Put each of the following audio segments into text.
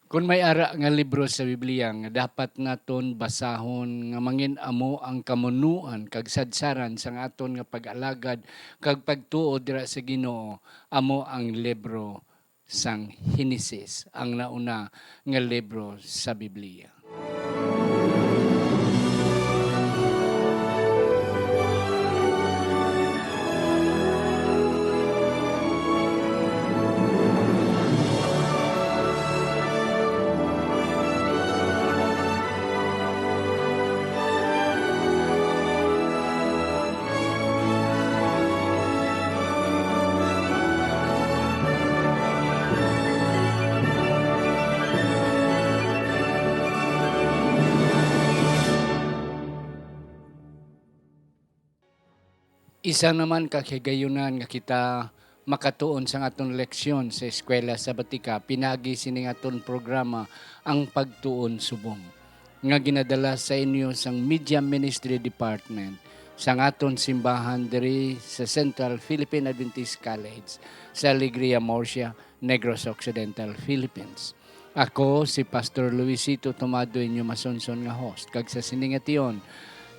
Kung may ara nga libro sa Biblia nga dapat naton basahon nga mangin-amo ang kamunuan kag sadsaran sang aton nga pag-alagad kag pagtuo dira sa Ginoo, amo ang libro sang Henesis, ang nauna nga libro sa Biblia. Isa naman ka kagayunan nga kita makatuon sa aton leksyon sa eskwela sa Batika, pinagi sining aton programa ang pagtuon subong nga ginadala sa inyo sang Media Ministry Department sa aton simbahan diri sa Central Philippine Adventist College sa Alegria Murcia, Negros Occidental, Philippines. Ako si Pastor Luisito Tomado inyo masonson nga host kag sa siningation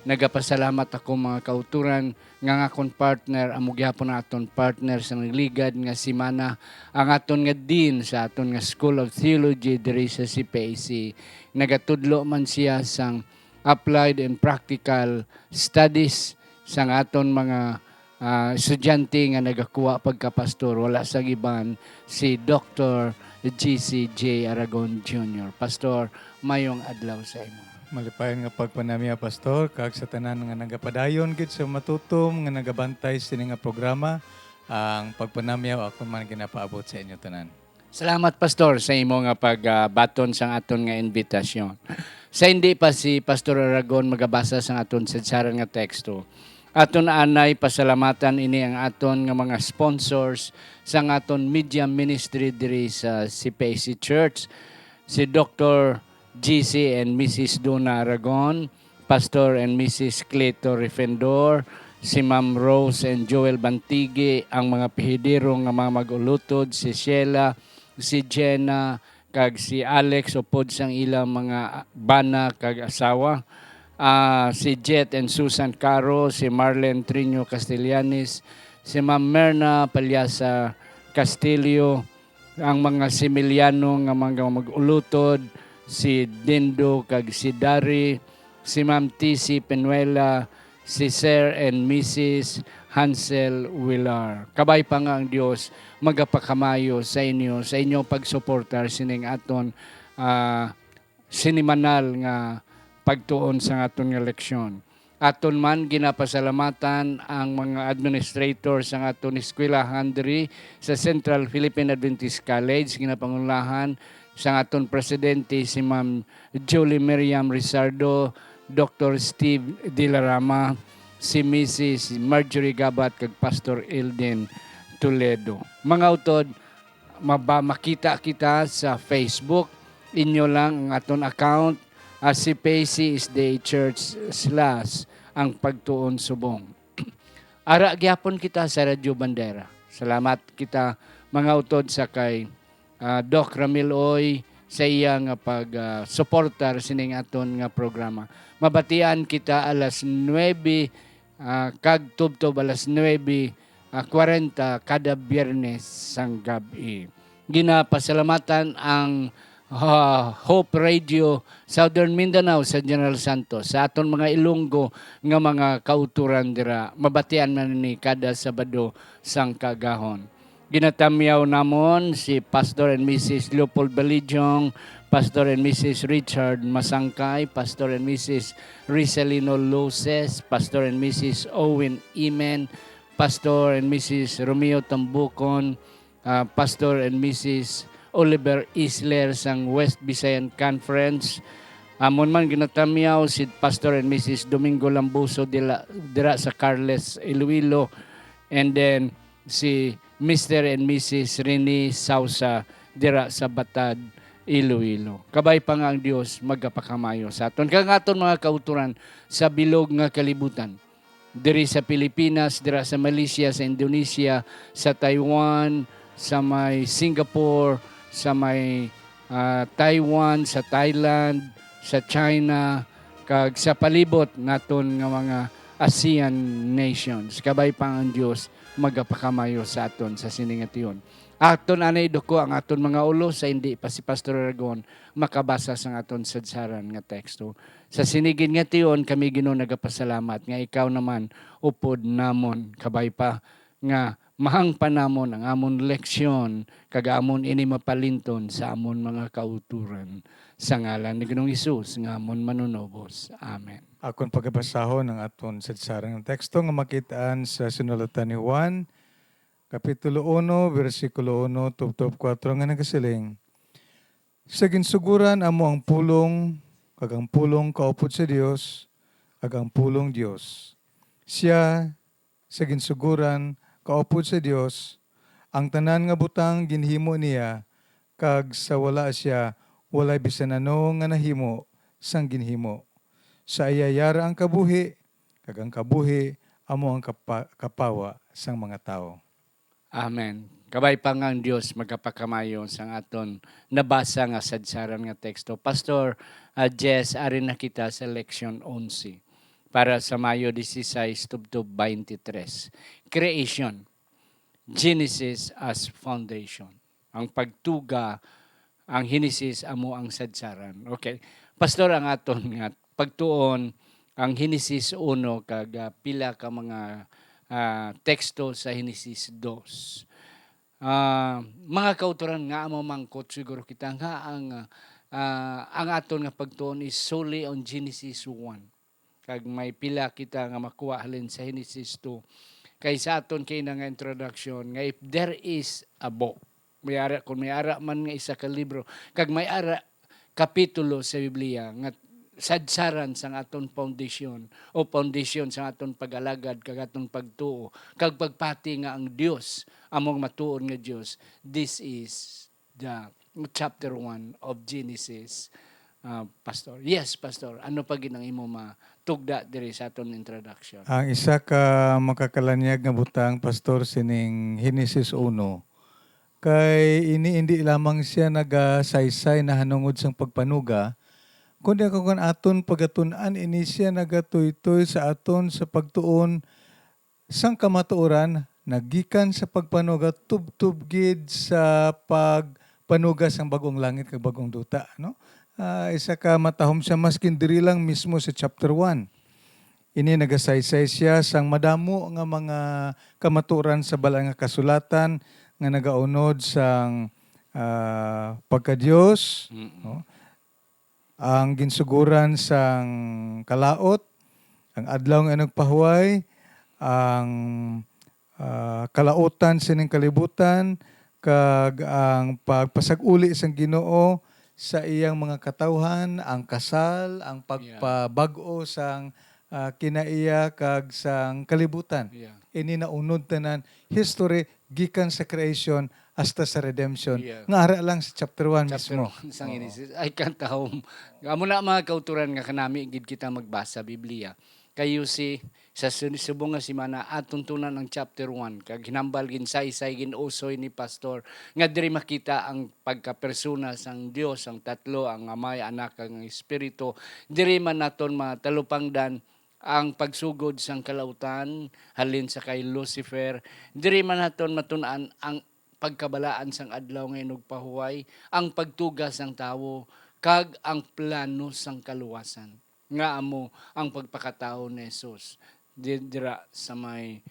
nagapasalamat ako mga kauturan nga akong partner, amo gyapon na aton partner sa nagligad nga simana ang aton nga dean sa aton nga School of Theology diri sa CPAC. Nagatudlo man siya sang applied and practical studies sang aton mga estudyante nga nagakuha pagkapastor. Wala sa giban si Dr. GCJ Aragon Jr. Pastor, mayong adlaw sa imo. Malipayon nga pagpanamiya, Pastor, kag sa tanan nga nagapadayon gid sa matutom nga nagabantay sini nga programa, ang pagpanamiya ako man ginapaabot sa inyo tanan. Salamat, Pastor, sa imo nga pagbaton sa aton nga invitasyon. Sa hindi pa si Pastor Aragon magabasa sa aton sadsaran nga teksto, aton anay pasalamatan ini ang aton nga mga sponsors sa aton media ministry diri sa CPAC Church, si Dr. GC and Mrs. Donna Aragon, Pastor and Mrs. Cleto Refendor, si Ma'am Rose and Joel Bantige, ang mga pihidiro nga mga mag-ulutod, si Sheila, si Jenna, kag si Alex upod sang ilang mga bana kag asawa, si Jet and Susan Caro, si Marlene Trino Castellanes, si Ma'am Merna Palyasa Castillo, ang mga Similiano nga mga mag-ulutod, si Dindo kag si Dari, si Ma'am TC Penuela, si Sir and Mrs. Hansel Villar. Kabay pa nga ang Dios magapakamayo sa inyo, sa inyong pagsuportar sining aton sinimanal nga pagtuon sa aton nga leksyon. Aton man ginapasalamatan ang mga administrator sa aton eskwelahan diri sa Central Philippine Adventist College, ginapangunahan sa aton presidente si Ma'am Julie Miriam Rizardo, Dr. Steve Dilarama, si Mrs. Marjorie Gabat kag Pastor Elden Toledo. Mga utod, makita kita sa Facebook, inyo lang ang aton account, si PAC is the Church / ang pagtuon subong. Ara gyapon kita sa Radyo Bandera. Salamat kita mga utod sa kay Doc Ramil Oy sa iya nga pag-suportar sining aton nga programa. Mabatian kita alas 9 kag tubtob alas 9:40 kada Biyernes sang gabi. Ginapasalamatan ang Hope Radio Southern Mindanao sa General Santos sa aton mga Ilonggo nga mga kauturan dira. Mabatian man ni kada Sabado sang kagahon. Ginatamyaw namon si Pastor and Mrs. Leopold Balijong, Pastor and Mrs. Richard Masangkay, Pastor and Mrs. Rizalino Luces, Pastor and Mrs. Owen Imen, Pastor and Mrs. Romeo Tambucon, Pastor and Mrs. Oliver Isler sang West Visayan Conference. Amon man ginatamyaw si Pastor and Mrs. Domingo Lambuso dira sa Carles Iloilo, and then si Mr. and Mrs. Rene Sausa dira sa Batad, Iloilo. Kabay pa nga ang Dios magapakamayo sa aton. Kang aton mga kauturan sa bilog nga kalibutan. Diri sa Pilipinas, dira sa Malaysia, sa Indonesia, sa Taiwan, sa may Singapore, sa may Taiwan, sa Thailand, sa China, kag sa palibot naton nga mga ASEAN nations. Kabay pa ang Dios magapakamayo sa aton sa siningation. Aton anay duko ang aton mga ulo sa hindi pa si Pastor Aragon makabasa sa aton sadsaran nga teksto. Sa sinigin nga tiyon kami Ginoo nagapasalamat nga ikaw naman upod namon kabay pa nga mahang panamon ang amon leksyon kag amon ini mapalinton sa amon mga kauturan sa ngalan ni Ginoong Hesus nga amon manunobos. Amen. Akon pagabasahon ng aton sadsarang teksto nga makitaan sa sinulatan ni Juan, Kapitulo 1, versikulo 1, tubtob 4 nga nagasiling. Sa ginsuguran amo ang pulong, kag ang pulong kaupod sa Dios, kag ang pulong Dios. Siya sa ginsuguran kaupod sa Dios, ang tanan nga butang ginhimo niya, kag sa wala siya, walay bisan ano nga nahimo sang ginhimo. Sa iyayara ang kabuhi, kag ang kabuhi amo ang kapawa sang mga tao. Amen. Kabay pa nga ang Diyos magkapakamayo sa aton nabasa nga sadsaran nga teksto. Pastor Jess, ari na kita sa leksyon 11 para sa Mayo 16, tubtob 23. Creation. Genesis as foundation. Ang pagtuga, ang Genesis amo ang sadsaran. Okay. Pastor, ang aton nga pagtuon ang Genesis 1 kag pila ka mga teksto sa Genesis 2. Mga kauturan nga amo mangkot siguro kita nga ang aton nga pagtuon is solely on Genesis 1. Kag may pila kita nga makuha halin sa Genesis 2. Kay sa aton kay nga introduction nga if there is a book, kung may ara man nga isa ka libro, kag may ara kapitulo sa Biblia nga sadsaran sa aton foundation o foundation sa aton pag-alagad kag aton pagtuo kag pagpati nga ang Dios among matuon nga Dios. This is the chapter 1 of Genesis. Pastor. Yes, Pastor. Ano pa ginang imo matugda diri sa aton introduction? Ang isa ka makakalanyag nga butang, Pastor, sining Genesis 1, kay hindi lamang siya nagasaysay na hanungod sang pagpanuga, kundi kung aton pagatun-an, ini siya nagatoy-toy sa aton sa pagtuon sang kamatuoran, nagikan sa pagpanuga, tub-tub gid sa pagpanuga sang bagong langit kag bagong duta. No? Isa ka matahom siya maskin diri lang mismo sa chapter 1. Ini nagasaysay siya sang madamo nga mga kamatuoran sa bala nga kasulatan nga nagaunod sang pagka-Dios, no? Ang ginsuguran sang kalaot, ang adlaw nga nagpahuway, ang kalautan sining kalibutan, kag ang pagpasag-uli sang Ginoo sa iyang mga katawhan, ang kasal, ang pagpabag-o sang kinaiya kag sang kalibutan. Yeah. Ini naunod tanan history gikan sa creation hasta sa redemption. Yeah. Nga ara lang sa chapter 1 Chapter mismo. 1 sang Genesis. I can't tahom. Amo na mga kauturan nga kanami gid kita magbasa Biblia. Kayo sa subong nga simana aton tunan ang chapter 1 kag hinambal ginsay-say ginusoy ni pastor nga diri makita ang pagkapersona sang Dios, ang tatlo, ang Amay, Anak kag ang Espiritu. Diri man naton matalupangdan ang pagsugod sang kalautan halin sa kay Lucifer. Diri man naton matun-an ang pagkabalaan sang adlaw nga nagpahuway, ang pagtugas sang tawo kag ang plano sang kaluwasan. Nga amo ang pagpakatao ni Jesus dira sa may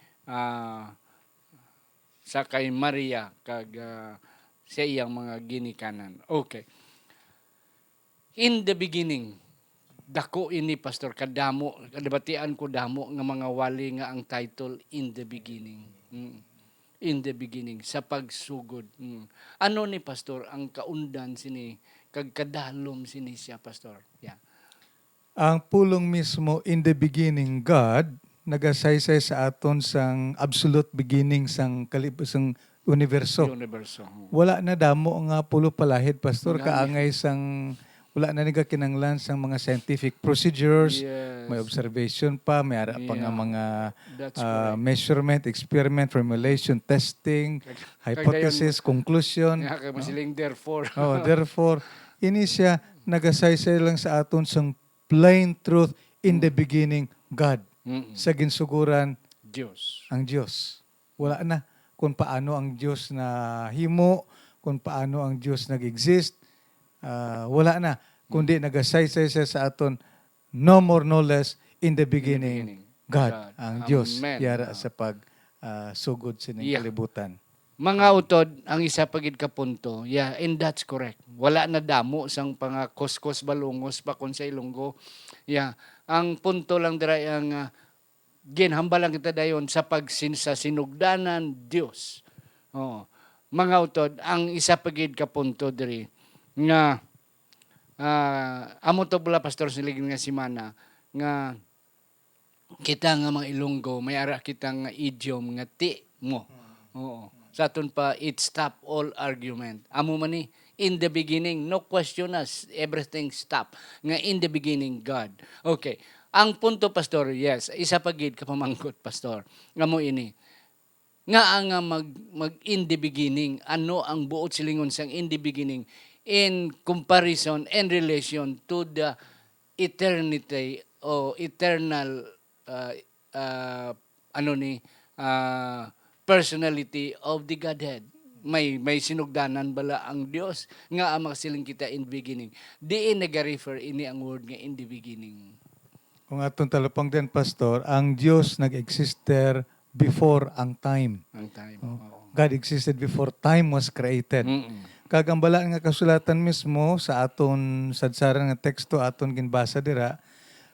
sa kay Maria kag sa iyang mga ginikanan. Okay. In the beginning, dako ini Pastor kadamo, kadabatian ko damo nga mga wali nga ang title in the beginning. In the beginning sa pagsugod. Ano ni Pastor ang kaundan sini kag kadalom sini siya Pastor? Yeah. Ang pulong mismo, in the beginning, God, nagasaysay sa aton sang absolute beginning sang universo. Universo. Wala na damo nga pulo palahid, Pastor, Wala kaangay sang Wala na niga kinanglan sa mga scientific procedures, may Yes. observation pa, may ara pa nga Yeah. mga That's correct. measurement, experiment, formulation, testing, Kagayon, hypothesis, conclusion. nga kay masiling therefore. Oh, therefore, ini siya nagasaysay lang sa aton sang plain truth in the beginning, God. Mm-mm. Sa ginsuguran, Diyos. ang Diyos. Wala na kung paano ang Diyos na himo, kung paano ang Diyos nag-exist. Wala na. Kundi nagasaysay siya sa aton, no more, no less, in the beginning, God, ang Diyos. Amen. Yara sa sugod sining Yeah. kalibutan. Mga utod, ang isa pagid ka punto, yeah, and that's correct. Wala na damo sang panga kuskos balungos pa kon sa Ilonggo. Yeah, ang punto lang dira ang ginhamba lang kita dayon sa sa sinugdanan Dios. Oh. Mga utod, ang isa pagid ka punto diri nga amo to bula pastor silig nga simana nga kita nga mga Ilonggo may ara kita nga idiom nga ti mo. Oo. Sa aton pa, it stop all argument. Amo man ni, in the beginning, no question us, everything stop. Nga in the beginning, God. Okay. Ang punto, Pastor, yes, isa pagid ka pamangkot, Pastor. Nga mo ini. Nga nga mag in the beginning, ano ang buot silingon sang in the beginning in comparison and relation to the eternity o eternal personality of the Godhead. May sinugdanan bala ang Dios nga ang makasiling kita in beginning. Diin nag-refer ini ang word nga in the beginning. Kung atong talupang din, Pastor, ang Diyos nag-exister before ang time. Ang time. Oo. God existed before time was created. Mm-mm. Kagambala nga kasulatan mismo sa aton sadsaran nga teksto aton ginbasa dira,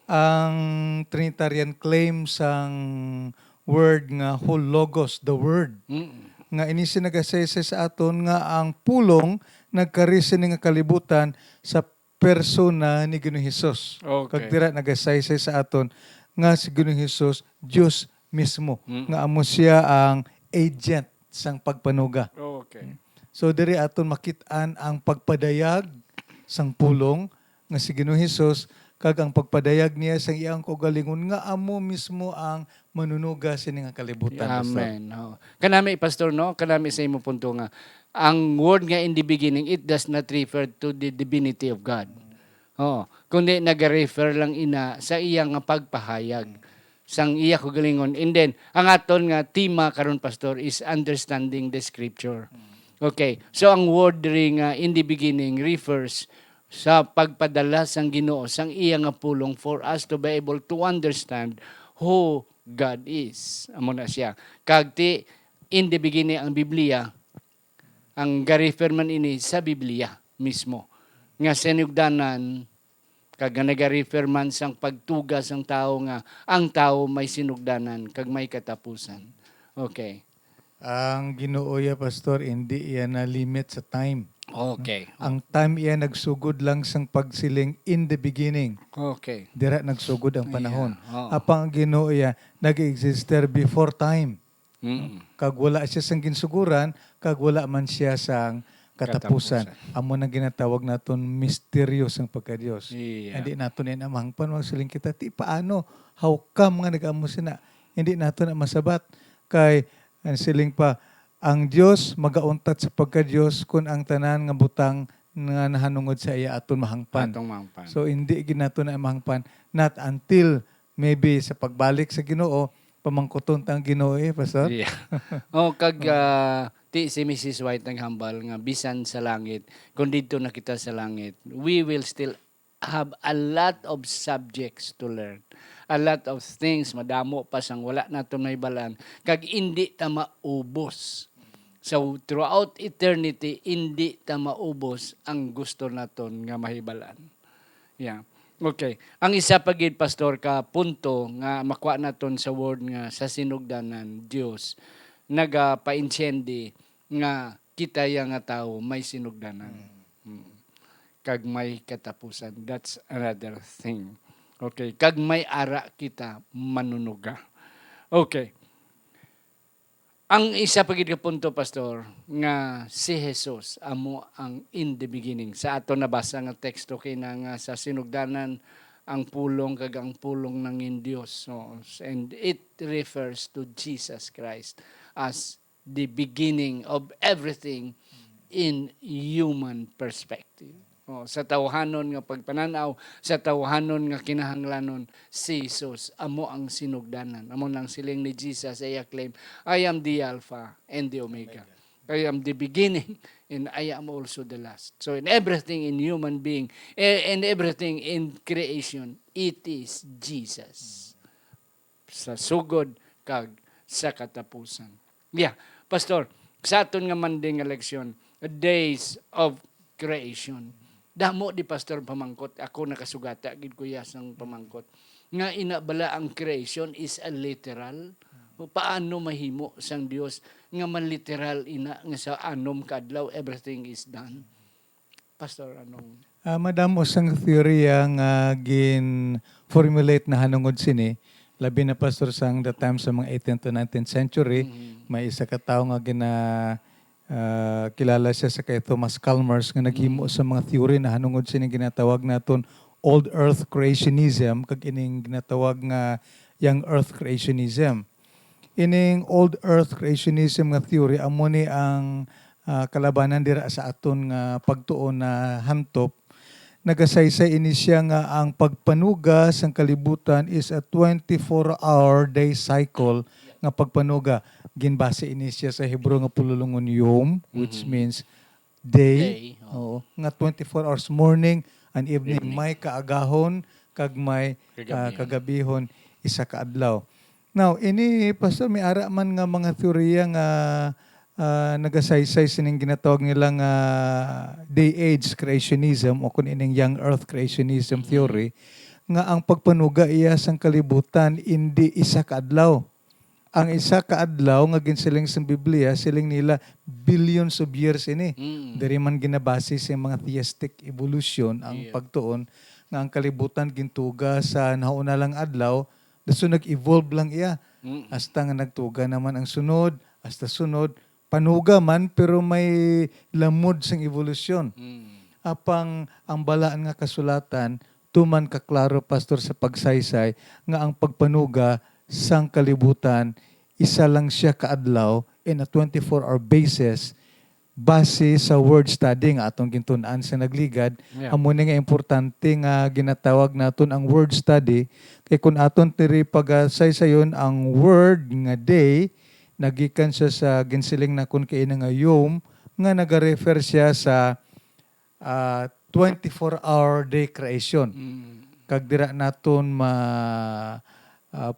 ang Trinitarian claim sang word nga whole logos, the word. Mm-mm. Nga inisi nagasaysay sa aton nga ang pulong nagkarisi nga kalibutan sa persona ni Ginoong Hesus. Okay. Kag dira nagasaysay sa aton nga si Ginoong Hesus Dios mismo. Nga amo siya ang agent sang pagpanuga. Okay. So diri aton makit-an ang pagpadayag sang pulong nga si Ginoong Hesus kag ang pagpadayag niya sang iyang kaugalingon nga amo mismo ang manunuga sini nga kalibutan. Pastor. Amen. Oh. Kanami, Pastor, no? Kanami sa imo punto nga, ang word nga in the beginning, it does not refer to the divinity of God. Oh, kundi nag-refer lang ina sa iyang nga pagpahayag sang iya ko galingon. And then, ang aton nga tema karon, Pastor, is understanding the scripture. Okay. So, ang word ring in the beginning refers sa pagpadala sang Ginoo sang iya nga pulong for us to be able to understand who God is. Amo na siya. Kagti in the beginning ang Biblia, ang ga-refer man ini sa Biblia mismo. Nga sinugdanan, kag nag-refer man sang pagtugas ang tao nga ang tao may sinugdanan kag may katapusan. Okay. Ang Ginoo ya, Pastor, hindi yan na limit sa time. Okay. Ang time iya nagsugod lang sang pagsiling in the beginning. Okay. Dira nagsugod ang panahon. Yeah, oo. Apang ang Ginoo iya nag-exister before time. Mm. Kag wala siya sang ginsuguran, kag wala man siya sang katapusan. Katapusan. Amo na ginatawag naton misteryo sang pagka-Dios. Yeah. Hindi naton inamangpan magsiling kita ti paano how come nga nag-amo sina. Hindi naton na masabat kay ang siling pa ang Dios magauntat sa pagka-Dios kun ang tanan nga butang nga nahanungod sa iya aton mahangpan. Atong mangpan. So hindi ginato na mahangpan not until maybe sa pagbalik sa Ginoo pamangkuton tang Ginoo Pastor. Yeah. Kag ti si Mrs. White naghambal nga bisan sa langit, kung dito na kita sa langit, we will still have a lot of subjects to learn. A lot of things, madamo pa sang wala naton may balan. Kag hindi ta maubos. So throughout eternity, hindi ta maubos ang gusto naton nga mahibalan. Yeah. Okay. Ang isa pagid, Pastor, ka punto nga makuha naton sa word nga sa sinugdanan Dios nagapainsendi nga kita ya nga tao may sinugdanan. Kag may katapusan. That's another thing. Okay. Kag may ara kita manunuga. Okay. Ang isa pa gid ka punto, Pastor, nga si Jesus amo ang in the beginning. Sa ato nabasa nga teksto kina nga sa sinugdanan ang pulong kag ang pulong ng Dios. So, and it refers to Jesus Christ as the beginning of everything in human perspective. Sa tawhanon nga pagpananaw, sa tawhanon nga kinahanglanon, si Jesus amo ang sinugdanan. Amo nang siling ni Jesus ay claim, I am the Alpha and the Omega. I am the beginning and I am also the last. So in everything in human being and everything in creation, it is Jesus. Sa sugod kag sa katapusan. Yeah, Pastor, sa aton nga manding eleksyon, days of creation. Damo di Pastor pamangkot, ako nakasugata gid ko yasang pamangkot. Nga inabala ang creation is a literal. O paano mahimo sang Dios nga man-literal ina nga sa anom kadlaw everything is done. Pastor, anong Madam, usang theory nga gin-formulate na hanungod sini, labi na pastor sang the time sa mga 18th to 19th century, may isa ka tawo nga kilala siya sa kay Thomas Chalmers nga naghimo sa mga theory na hanungod sini ginatawag naton Old Earth Creationism kag ining ginatawag nga Young Earth Creationism. Ining Old Earth Creationism nga theory amo ni ang kalabanan dira sa aton nga pagtuon na hantop. Nagasaysay ini siya nga ang pagpanuga sang kalibutan is a 24-hour day cycle nga pagpanuga. Ginbase ini siya sa Hebrew nga pululungon yom, which means day. Oo, nga 24 hours morning and evening. May kaagahon kag may kagabihon isa ka adlaw. Now, ini pastor may ara man nga mga teorya nga nagasaysay sining ginatawag nilang day-age creationism o kung ining young earth creationism theory nga ang pagpanuga iya sang kalibutan hindi isa ka adlaw. Ang isa ka adlaw nga ginsiling sa Biblia siling nila billions of years ini. Diri man ginabase sa mga theistic evolution ang pagtuon nga ang kalibutan gintuga sa nauna lang adlaw daso nag-evolve lang iya. Hasta nga nagtuga naman ang sunod, hasta sunod panuga man pero may lamod sang evolusyon. Apang ang balaan nga kasulatan tuman kaklaro pastor sa pagsaysay nga ang pagpanuga sang kalibutan isa lang siya kaadlaw in a 24-hour basis base sa word study nga atong gintun-an sa nagligad. Amo ni nga importante nga ginatawag naton ang word study kay kun aton tiri pagasaysayon ang word nga day nagikan siya sa ginsiling na kun kay nga yom nga nagarefer siya sa 24-hour day creation. Kag dira naton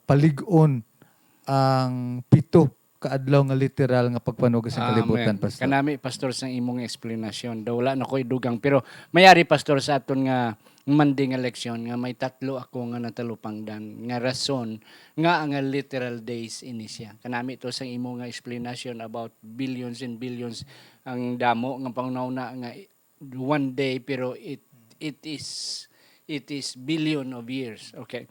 palig-on ang pito kaadlaw nga literal nga pagpanuga sa kalibutan, pastor. Kanami pastor sa imong explanation. Daw wala na ko'y dugang pero mayari pastor sa aton nga manding eleksyon nga may tatlo ako nga natalupangdan nga rason nga ang literal days ini siya. Kanami to sa imo nga explanation about billions and billions ang damo nga pangunahuna nga one day pero it is billion of years. Okay.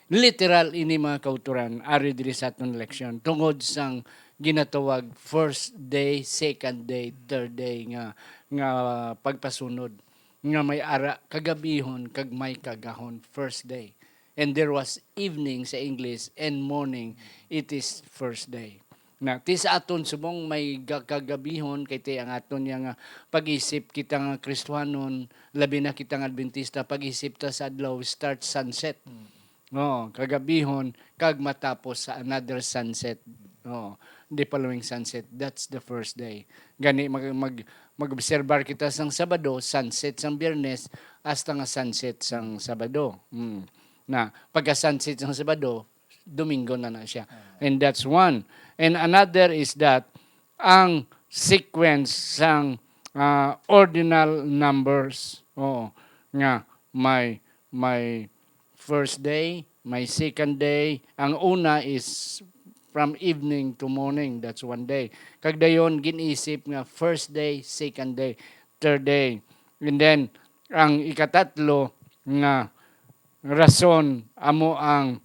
Literal ini mga kauturan ari diri sa aton eleksyon tungod sang ginatawag first day, second day, third day nga pagpasunod nga may ara kagabihon kag may kagahon first day. And there was evening sa English and morning it is first day. Na ti sa aton subong may kagabihon kay ti ang aton nga pag-isip kita nga Kristiyanon labi na kita nga Adventista pag-isip ta sa adlaw start sunset. Kagabihon kag matapos sa another sunset. The following sunset, that's the first day. Gani mag-obserbar kita sang Sabado, sunset sang Biyernes, hasta nga sunset sang Sabado. Na pagka-sunset sang Sabado, Domingo na siya. And that's one. And another is that ang sequence sang ordinal numbers. Nga may first day, may second day. Ang una is from evening to morning. That's one day. Kagdayon, ginisip nga first day, second day, third day. And then, ang ikatatlo nga rason amo ang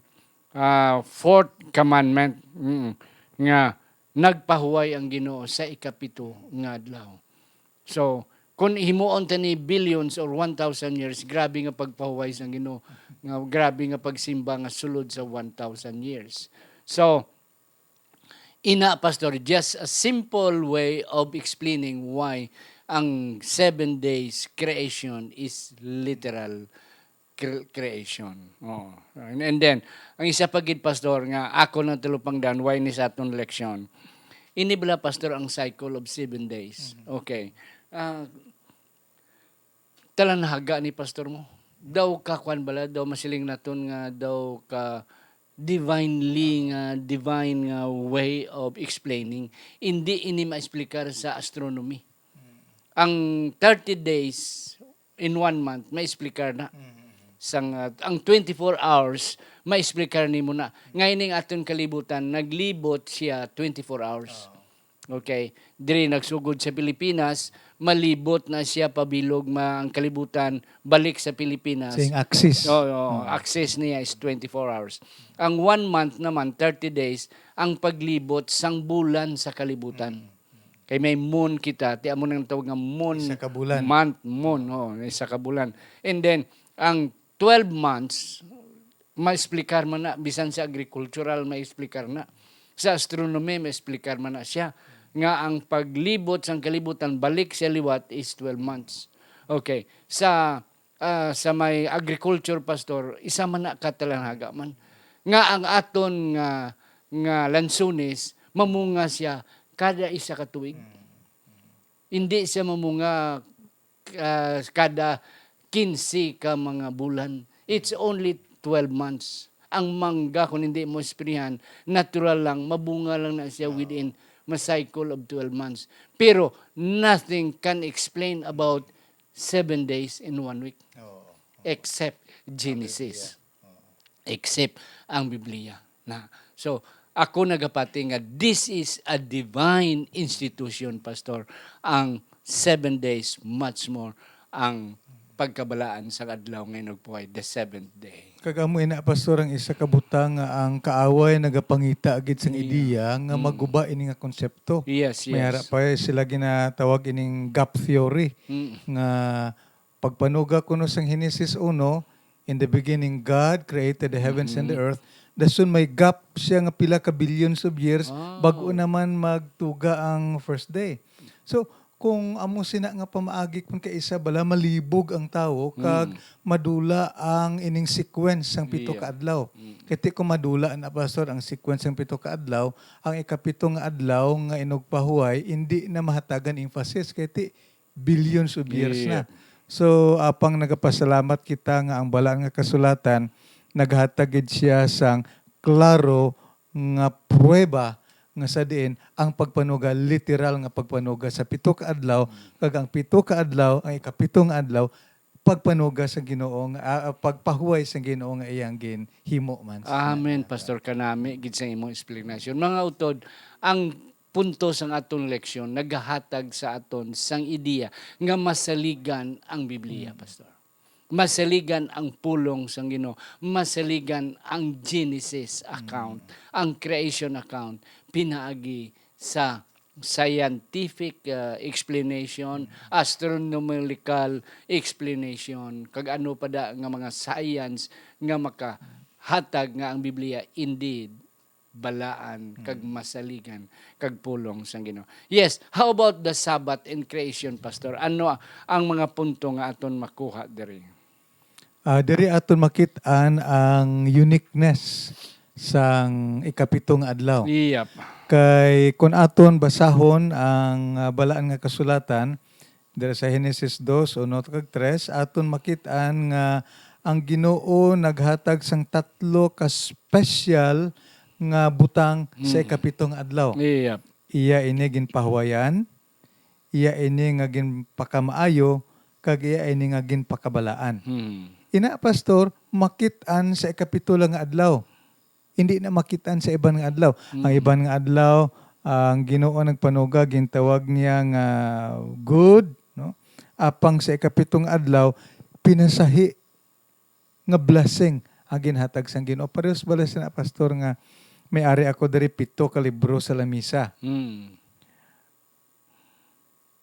fourth commandment nga nagpahuway ang Ginoo sa ikapito nga adlaw. So, kung himuon ta ni billions or 1,000 years, grabe nga pagpahuway sa Ginoo, nga grabe nga pagsimba nga sulod sa 1,000 years. So, Pastor, just a simple way of explaining why ang 7 days creation is literal creation. Oh. And then, ang isa pa gid, Pastor, nga ako na tulupang dan, why ni sa aton leksyon. Inibla, Pastor, ang cycle of 7 days. Okay. Talanhaga ni Pastor mo. Daw ka kwan bala, daw masiling naton nga, daw ka divine nga way of explaining. Hindi ini ma-explicar sa astronomy. Ang 30 days in 1 month, ma-explicar na. Ang 24 hours, ma-explicar ni mo na. Ngayon ng aton kalibutan, naglibot siya 24 hours. Okay? Diri nagsugod sa Pilipinas, malibot na siya pabilog ang kalibutan, balik sa Pilipinas. Saying axis. Access niya is 24 hours. Ang 1 month naman, 30 days, ang paglibot sang bulan sa kalibutan. Kay may moon kita, tiyan mo nang tawag nga moon. Isa ka bulan. Month, moon, isa ka bulan. And then, ang 12 months, ma-explicar man na, bisan sa agricultural, ma-explicar na. Sa astronomy, ma-explicar man na siya. Nga ang paglibot sa kalibutan, balik sa liwat is 12 months. Okay. Sa may agriculture, Pastor, isa man na katalanhaga man. Nga ang aton nga lansunis, mamunga siya kada isa ka tuig. Hindi siya mamunga kada 15 ka mga bulan. It's only 12 months. Ang mangga, kung hindi mo esprihan, natural lang, mabunga lang na siya within a cycle of 12 months. Pero nothing can explain about 7 days in 1 week. Except Genesis. Except ang Biblia. So, ako nagapati nga, this is a divine institution, Pastor. Ang 7 days, much more, ang pagkabalaan sa adlaw ngayon nagpuhay, the 7th day. Kagamo ina, Pastor, ang isa ka butang nga ang kaaway nagapangita agid sang ideya nga maguba ini nga konsepto. Yes. May harap pa sila ginatawag ining gap theory nga pagpanuga kuno sang Genesis 1, in the beginning God created the heavens and the earth. Dasun may gap siya nga pila ka billions of years bago naman magtuga ang first day. So kung amo sina nga pamaagi kun kay isa bala malibog ang tawo kag madula ang ining sequence sang pito ka adlaw. Kiti ko madula na, Pastor, ang sequence sang pito ka adlaw, ang ikapito nga adlaw nga inugpahuway hindi na mahatagan emphasis kiti billions of years na. So apang nagapasalamat kita nga ang bala nga kasulatan naghatagid siya sang klaro nga pruweba nga sa diin ang pagpanuga, literal nga pagpanuga sa pito ka adlaw, kag ang pito ka adlaw, ang ikapitong adlaw, pagpanuga sa Ginoo nga pagpahuway sa Ginoo nga iyang ginhimo man. Amen, Pastor Kanami, gid sa imong explanation. Mga utod, ang punto sang aton leksyon nagahatag sa aton sang ideya nga masaligan ang Biblia, Pastor. Masaligan ang pulong sang Ginoo, masaligan ang Genesis account, ang creation account, pinaagi sa scientific explanation, astronomical explanation, kag ano pa da nga mga science nga makahatag nga ang Biblia indeed balaan kag masaligan kag pulong sang Ginoo. Yes, how about the Sabbath and creation, Pastor? Ano ang mga punto nga aton makuha diri? Diri aton makit-an ang uniqueness sang ikapitong adlaw. Yep. Kay kun aton basahon ang balaan nga kasulatan diri sa Genesis 2 o 3, aton makit-an nga ang Ginoo naghatag sang tatlo ka special nga butang sa ikapitong adlaw. Yep. Iya ini ginpahuwayan, iya ini nga ginpakamaayo, kag iya ini nga ginpakabalaan. Ina, Pastor, makit-an sa ikapito nga adlaw. Hindi na makit-an sa iban nga adlaw. Ang iban nga adlaw, ang Ginoo nagpanuga, gintawag niya nga good, no? Apang sa ikapitong adlaw, pinasahi nga blessing ang ginhatag sang Ginoo. Parehas bala na, Pastor, nga may ari ako diri 7 ka libro sa lamisa.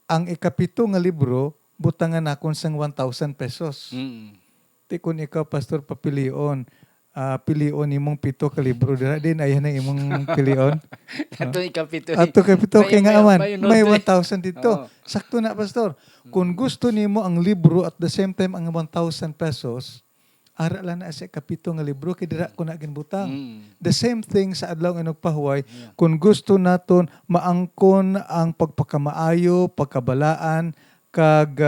Ang ikapito nga libro, butangan akon sang 1,000 pesos. Ti kun ikaw, pastor, papilion, pilion imong 7 ka libro dira din ayan ang imong pilion. Ato ikapito. Ato kay pito kay nga aman, may 1,000 dito. Oo. Sakto na, pastor. Kung gusto nimo ang libro at the same time ang 1,000 pesos, ara lang na sa kapito nga libro kay dira ko na ginbutang. The same thing sa adlaw nga nagpahuway. Kung gusto naton maangkon ang pagpakamaayo, pagkabalaan kag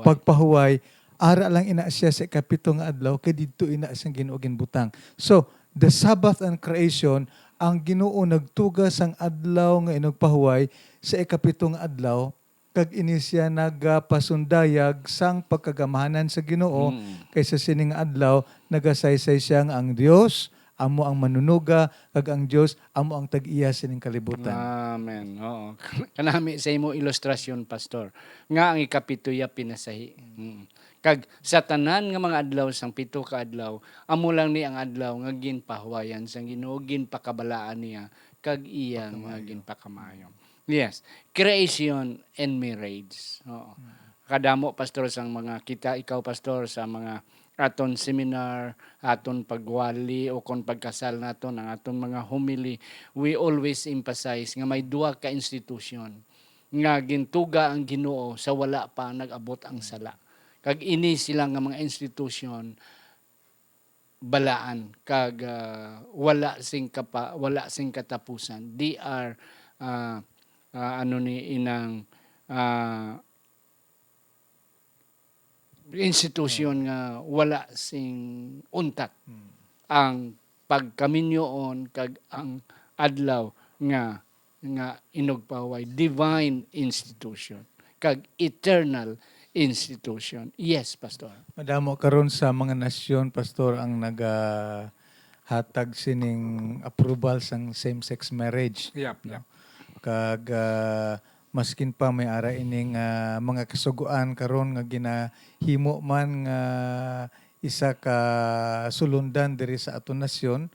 pagpahuway, ara lang ina siya sa kapito nga adlaw kay didto ina siyang Ginoo ginbutang. So, the Sabbath and creation, ang Ginoo nagtugas ang adlaw nga inagpahuway sa ikapito nga adlaw kag ini siya nagapasundayag sang pagkagamahanan sa Ginoo kaysa sining adlaw nagasaysay siya nga ang Dios amo ang manunuga kag ang Dios amo ang tag-iya sining kalibutan. Amen. Oo. Kanami sa imo ilustrasyon, pastor. Nga ang ikapito ya pinasahi. Kag sa tanan nga mga adlaw sang 7 ka adlaw, amo lang ni ang adlaw nga ginpahuwayan sang Ginoo, ginpakabalaan niya kag iya nga ginpakamayo. Yes, creation and marriage. Oo. Kadamo, pastor, sang mga kita, ikaw, pastor, sa mga aton seminar, aton pagwali o kon pagkasal naton, ang aton mga homily, we always emphasize nga may duha ka institution nga gintuga ang Ginoo sa wala pa nag-abot ang sala. Kag ini sila nga mga institution balaan kag wala sing katapusan. They are institusyon nga wala sing untat. Ang pagkaminyoon kag ang adlaw nga inugpaway divine institution kag eternal institution. Yes, pastor. Madamo karon sa mga nasyon, pastor, ang nagahatag sining approval sang same-sex marriage. Yep. Kag maskin pa may ara ining mga kasuguan karon nga ginahimo man nga isa ka sulundan diri sa aton nasyon.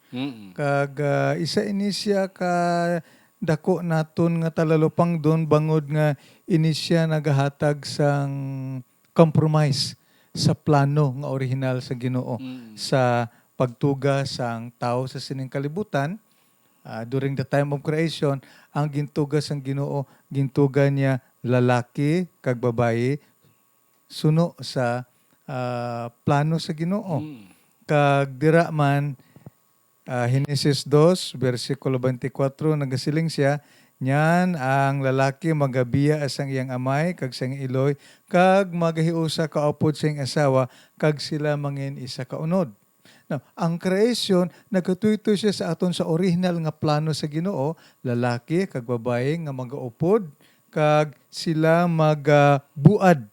Kag isa ini siya ka dako naton nga talalupang don bangod nga ini siya nagahatag sang compromise sa plano nga original sa Ginoo sa pagtuga sang tao sa sining kalibutan. During the time of creation, ang gintuga sang Ginoo, gintuga niya lalaki kag babaye suno sa plano sa Ginoo. Kag dira man Genesis 2 versikulo 24 nagasiling siya, nyan ang lalaki magabiya asang iyang amay kag sang iloy kag magahiusa ka upod sa iyang asawa kag sila mangin isa ka unod. Now, ang creation nagatutoy siya sa aton sa original nga plano sa Ginoo, lalaki kag babaye nga magaupod kag sila magabuad.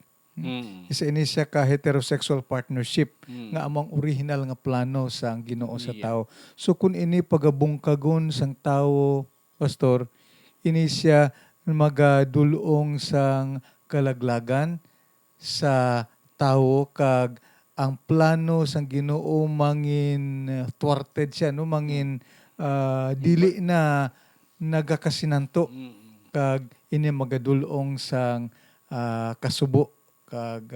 Isa ini siya ka heterosexual partnership nga among original nga plano sa Ginoo sa tao. So kung ini pagabungkagon sang tao, pastor, ini siya magadulong sang kalaglagan sa tao kag ang plano sang Ginoo mangin thwarted siya, no, mangin dili na nagakasinanto kag ini magadulong sang kasubo kag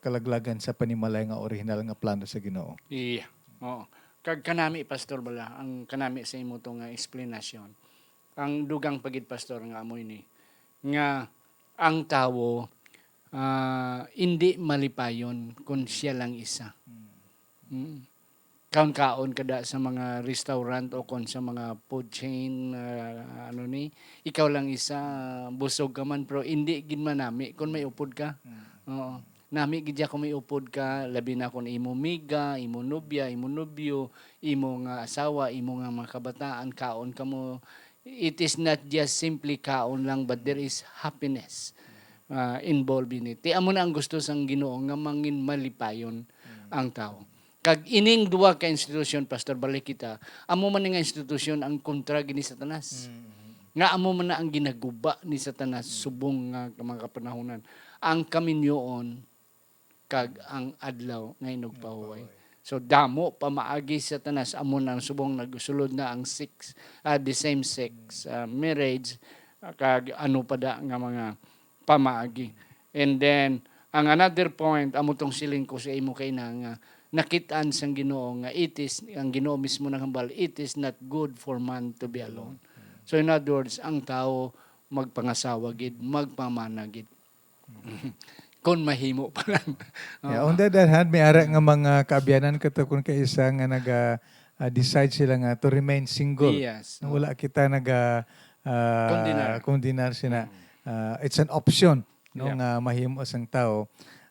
kalaglagan sa panimalay nga original nga plano sa Ginoo. Iya. Oo. Kag kanami, pastor, bala ang kanami sa imo to nga explanation. Ang dugang pagid, pastor, nga amoy ni nga ang tawo hindi malipayon kung siya lang isa. Kaon kada sa mga restaurant o kon sa mga food chain ikaw lang isa, busog ka man pero hindi gid man nami kung may upod ka. Oo. Nami gid kung may upod ka, labi na kung imo miga, imo nobya, imo nobyo, imo nga asawa, imo nga mga kabataan, kaon ka mo. It is not just simply kaon lang, but there is happiness involved in it. Amo na ang gusto sang Ginoo nga mangin malipayon ang tao. Kag ining duwa ka institusyon, pastor, balik kita, amo man nga institusyon ang kontra gini Satanas. Nga amo man na ang ginaguba ni Satanas subong nga mga kapanahonan. Ang kaminyoon kag ang adlaw nga inugpahuway. So damo pamaagi sa tanas amon ang subong nagsulod na ang the same sex marriage kag ano pa da nga mga pamaagi. And then ang another point amo tong siling ko sa imo kay na nga nakitaan sang Ginoo nga ang Ginoo mismo naghambal, it is not good for man to be alone. So in other words, ang tao magpangasawa gid, magpamana gid. Kung mahimo pa lang. Yeah, on the other hand, may ara nga mga kaabyanan katukon kay isa nga decide sila nga to remain single. Yes. Wala kita Kondinar. kondinar sina. It's an option no Yeah. nga mahimo sang tao.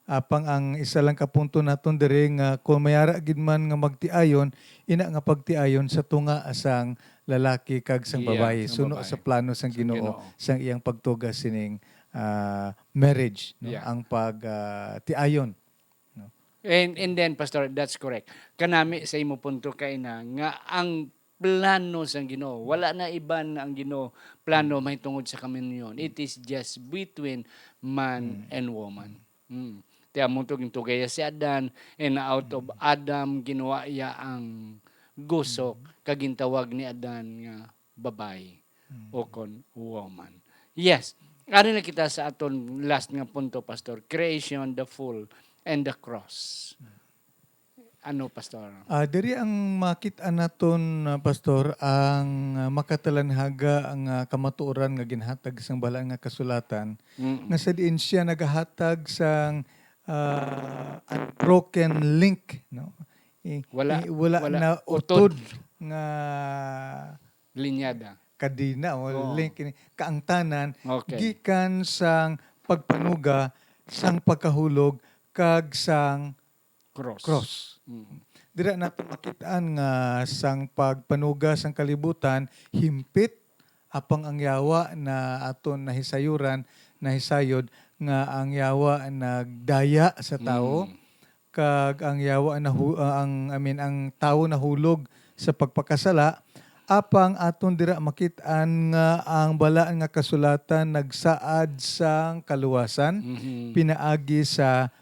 Apang ang isa lang ka punto naton diri nga kung mayara gid man nga magtiayon, ina nga pagtiayon sa tunga asang lalaki kag sang Yeah, babae. sang Suno babae. sa plano sang Ginoo sang iyang pagtugas sining marriage, no? Yeah. Ang tiayon. And then, Pastor, that's correct. Kanami sa imo punto kay na nga ang plano sa Ginoo, wala na iban ang Ginoo plano may tungod sa kaminyon. It is just between man and woman. Tiya mo tugaya si Adan, and out of Adam ginawa iya ang gusok kagintawag ni Adan nga babae o kon woman. Yes. Ari na kita sa aton last nga punto, Pastor. Creation, the fall, and the cross. Ano, Pastor? Diri ang makita naton pastor ang makatalanhaga ang kamatuoran nga ginhatag sang bala nga kasulatan nga sa diin siya nagahatag sang unbroken link, no. Wala na utod. utod nga Linyada. kadina o Oo. link ini kaangtanan Okay. gikan sang pagpanuga sang pagkahulog kag sang cross. Dira nato makitaan nga sang pagpanuga sang kalibutan himpit apang ang yawa na aton nahisayod nga ang yawa nagdaya sa tao kag ang yawa ang tao nahulog sa pagpakasala apang aton dira makitaan nga ang balaan nga kasulatan nagsaad sang kaluwasan pinaagi sa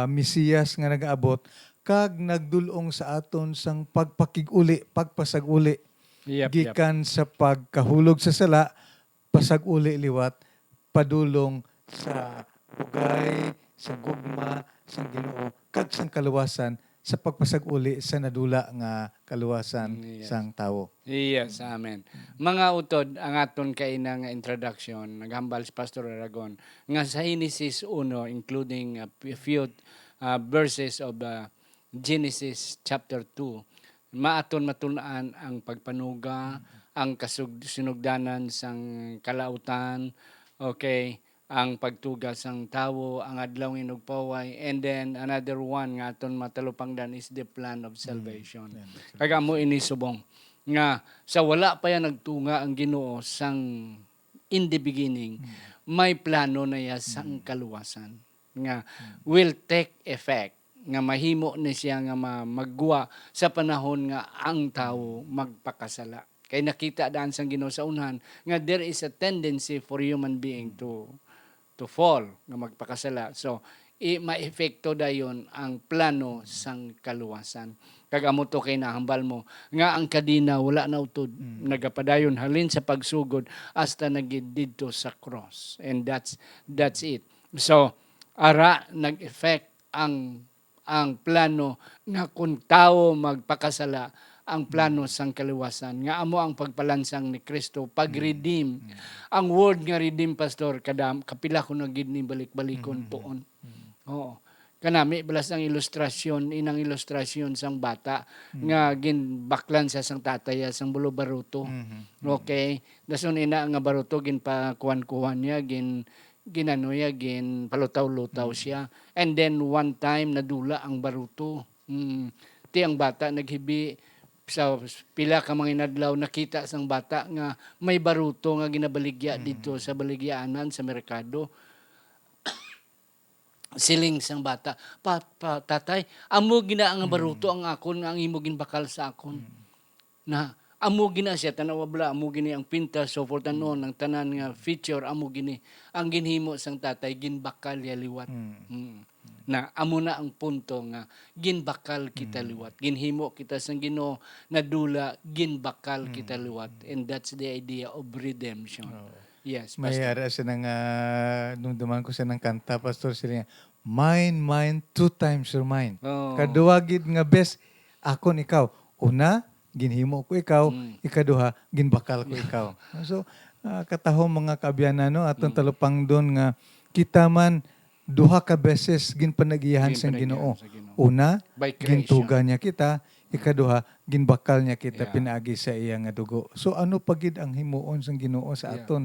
Mesiyas nga nagaabot kag nagdulong sa aton sang pagpasag-uli gikan sa pagkahulog sa sala pasag-uli liwat padulong sa bugay sa gugma sa Ginoo kag sang kaluwasan sa pagpasag-uli sa nadula nga kaluwasan sang tawo. Yes, amen. Mga utod, ang aton kaina nga introduction, naghambal si Pastor Aragon, nga sa Genesis 1, including a few verses of Genesis chapter 2, maaton matulaan ang pagpanuga, ang sinugdanan sang kalautan, okay, ang pagtugas sang tawo, ang adlaw ng paway, and then another one nga aton matalupangdan is the plan of salvation. Kaya mo inisubong nga sa wala pa yan nagtunga ang Ginoo sang in the beginning, may plano na ya sang kaluwasan nga will take effect nga mahimo ni siya nga magwa sa panahon nga ang tawo magpakasala. Kay nakita daan sang Ginoo sa unhan nga there is a tendency for human being to fall nga magpakasala. So maepekto dayon ang plano sang kaluwasan. Kag amo to kay nahambal mo nga ang kadina wala na utod nagapadayon halin sa pagsugod hasta nagid didto sa cross, and that's it. So ara nag-effect ang plano nga kung tao magpakasala ang plano sang kaluwasan nga amo ang pagpalansang ni Kristo pag-redeem. Ang word nga redeem, Pastor, kapila ko na gid ni balik-balikon poon. Oo. Kanami balas ang inang ilustrasyon sang bata nga ginbaklan sa sang tataya sang bulo baruto. Okay? Dason ina nga baruto ginpakuan-kuan niya, ginano niya, palutaw-lutaw siya. And then one time nadula ang baruto. Ti ang bata naghibi sa pila ka mga inadlaw nakita sang bata nga may baruto nga ginabaligya dito sa baligyaanan sa merkado. Siling sang bata, tatay, amo gina ang baruto ang akon nga ang imo ginbakal sa akon. Na amo gina siya tanawa bala, amo gini ang pintas so forth and on, ang tanan nga feature amo gini ang ginhimo sang tatay ginbakal ya liwat. na amo na ang punto nga ginbakal kita liwat, ginhimo kita sa Ginoo na dula, ginbakal kita liwat, and that's the idea of redemption. Yes, May Pastor. ara siya ng, nung duman ko siya ng kanta, Pastor, sila nga, mine, 2 times your mind. Oh. Kaduwagid nga best, akon ikaw. Una, ginhimo ko ikaw. Ikaduha, ginbakal ko ikaw. So, katahom mga kaabyanan, no, atong talupang doon nga, kita man, duha ka beses ginpanagiyahan sa Ginoo. sa Ginoo. Una, By creation. gintuga niya kita. Ikaduha, ginbakal niya kita, Yeah. pinaagi sa iya nga dugo. So ano pagid ang himuon sa Ginoo sa Yeah. aton?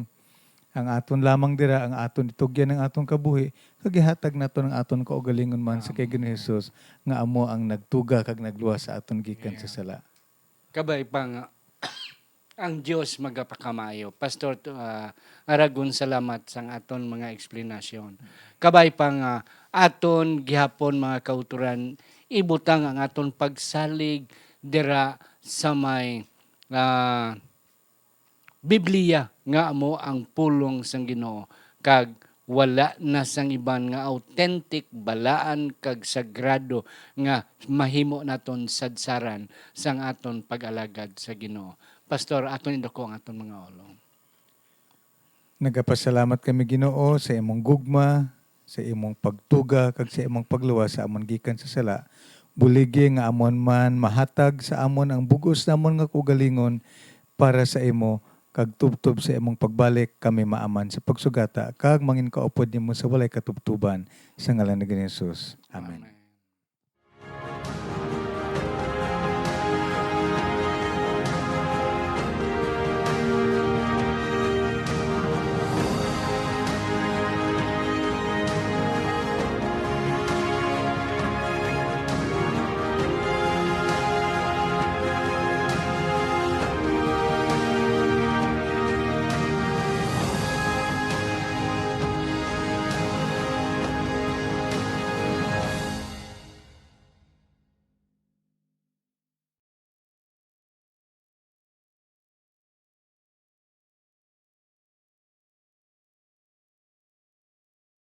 Ang aton lamang dira, ang aton itugyan ng aton kabuhi, kagihatag nato ng aton kaugalingon man sa kay Ginoong Hesus nga amo ang nagtuga kag nagluwas sa aton gikan sa sala. Kabay pa nga, ang Diyos magapakamayo. Pastor, aragon salamat sa aton mga eksplanasyon. Kabay pa nga, aton gihapon mga kauturan, ibutang ang aton pagsalig dira sa may Biblia nga amo ang pulong sang Ginoo kag wala na sang iban nga authentic balaan kag sagrado nga mahimo naton sadsaran sang aton pag-alagad sa Ginoo. Pastor, aton indako ang aton mga olong. Nagapasalamat kami Ginoo sa imong gugma, sa imong pagtuga kag sa imong pagluwas sa amon gikan sa sala. Buligi nga amon man mahatag sa amon ang bugos namon nga kaugalingon para sa imo kag tubtob sa imong pagbalik kami maaman sa pagsugata kag mangin kaupod nimo sa walay katubtuban sa ngalan ni Hesus. Amen.